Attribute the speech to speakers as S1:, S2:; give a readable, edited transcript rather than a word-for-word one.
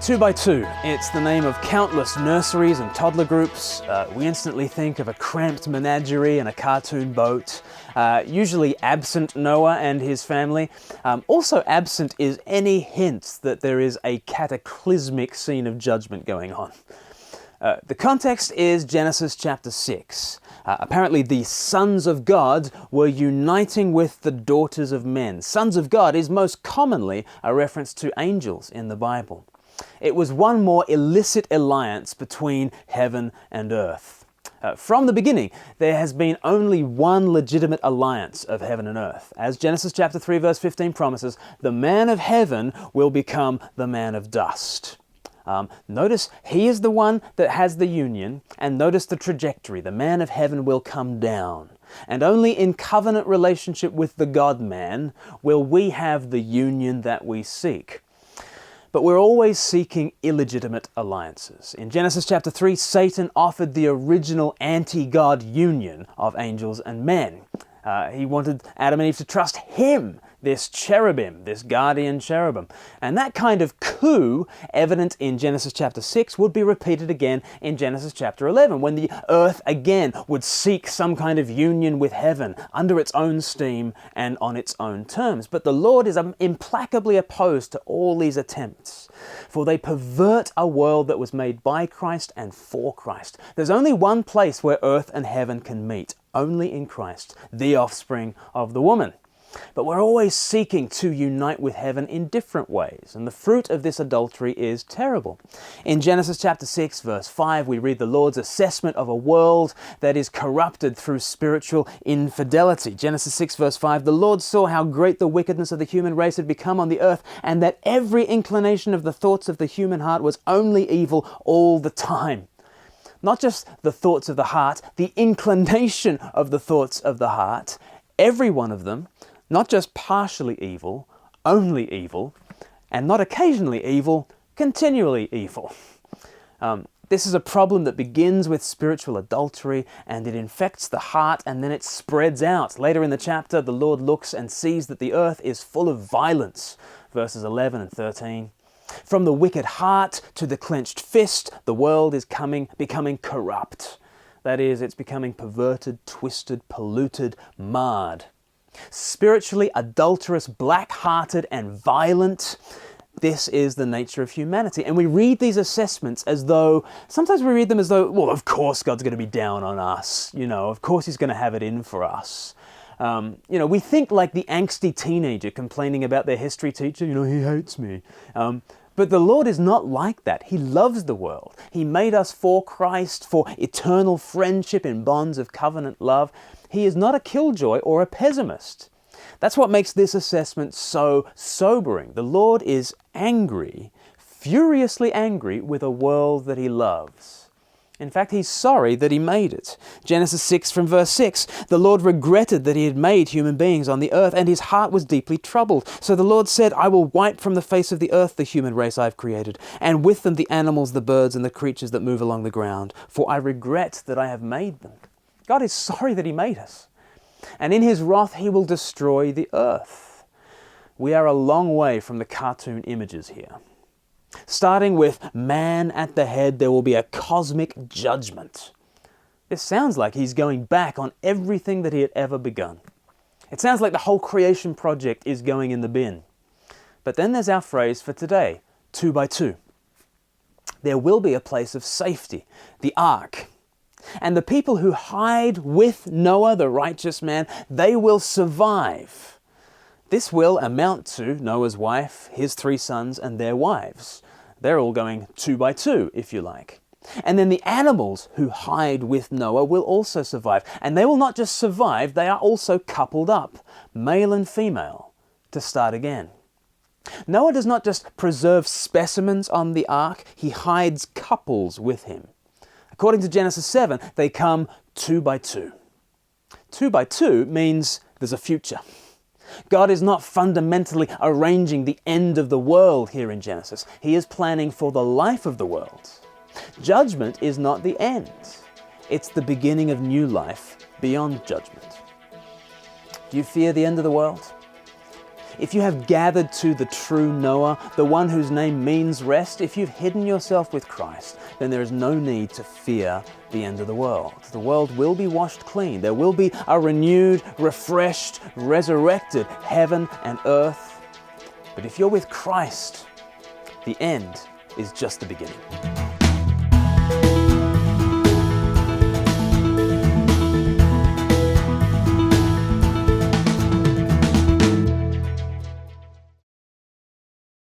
S1: 2 by 2, it's the name of countless nurseries and toddler groups. We instantly think of a cramped menagerie and a cartoon boat, usually absent Noah and his family. Also absent is any hint that there is a cataclysmic scene of judgment going on. The context is Genesis chapter 6. Apparently the sons of God were uniting with the daughters of men. Sons of God is most commonly a reference to angels in the Bible. It was one more illicit alliance between heaven and earth. From the beginning, there has been only one legitimate alliance of heaven and earth. As Genesis chapter 3 verse 15 promises, the man of heaven will become the man of dust. Notice he is the one that has the union, and notice the trajectory. The man of heaven will come down. And only in covenant relationship with the God-man will we have the union that we seek. But we're always seeking illegitimate alliances. In Genesis chapter 3, Satan offered the original anti-God union of angels and men. He wanted Adam and Eve to trust him, this cherubim, this guardian cherubim. And that kind of coup, evident in Genesis chapter 6, would be repeated again in Genesis chapter 11, when the earth again would seek some kind of union with heaven under its own steam and on its own terms. But the Lord is implacably opposed to all these attempts, for they pervert a world that was made by Christ and for Christ. There's only one place where earth and heaven can meet, only in Christ, the offspring of the woman. But we're always seeking to unite with heaven in different ways, and the fruit of this adultery is terrible. In Genesis chapter 6, verse 5, we read the Lord's assessment of a world that is corrupted through spiritual infidelity. Genesis 6, verse 5, the Lord saw how great the wickedness of the human race had become on the earth, and that every inclination of the thoughts of the human heart was only evil all the time. Not just the thoughts of the heart, the inclination of the thoughts of the heart, every one of them, not just partially evil, only evil, and not occasionally evil, continually evil. This is a problem that begins with spiritual adultery, and it infects the heart, and then it spreads out. Later in the chapter, the Lord looks and sees that the earth is full of violence, verses 11 and 13. From the wicked heart to the clenched fist, the world is becoming corrupt. That is, it's becoming perverted, twisted, polluted, marred. Spiritually adulterous, black-hearted, and violent. This is the nature of humanity. And we read these assessments as though, sometimes we read them as though, well, of course God's going to be down on us. Of course He's going to have it in for us. We think like the angsty teenager complaining about their history teacher, he hates me. But the Lord is not like that. He loves the world. He made us for Christ, for eternal friendship in bonds of covenant love. He is not a killjoy or a pessimist. That's what makes this assessment so sobering. The Lord is angry, furiously angry with a world that He loves. In fact, He's sorry that He made it. Genesis 6 from verse 6, the Lord regretted that He had made human beings on the earth, and His heart was deeply troubled. So the Lord said, I will wipe from the face of the earth the human race I've created, and with them the animals, the birds, and the creatures that move along the ground, for I regret that I have made them. God is sorry that He made us. And in His wrath, He will destroy the earth. We are a long way from the cartoon images here. Starting with man at the head, there will be a cosmic judgment. This sounds like He's going back on everything that He had ever begun. It sounds like the whole creation project is going in the bin. But then there's our phrase for today, 2 by 2. There will be a place of safety, the ark. And the people who hide with Noah, the righteous man, they will survive. This will amount to Noah's wife, his 3 sons, and their wives. They're all going 2 by 2, if you like. And then the animals who hide with Noah will also survive. And they will not just survive, they are also coupled up, male and female, to start again. Noah does not just preserve specimens on the ark, he hides couples with him. According to Genesis 7, they come 2 by 2. 2 by 2 means there's a future. God is not fundamentally arranging the end of the world here in Genesis. He is planning for the life of the world. Judgment is not the end. It's the beginning of new life beyond judgment. Do you fear the end of the world? If you have gathered to the true Noah, the one whose name means rest, if you've hidden yourself with Christ, then there is no need to fear the end of the world. The world will be washed clean. There will be a renewed, refreshed, resurrected heaven and earth. But if you're with Christ, the end is just the beginning.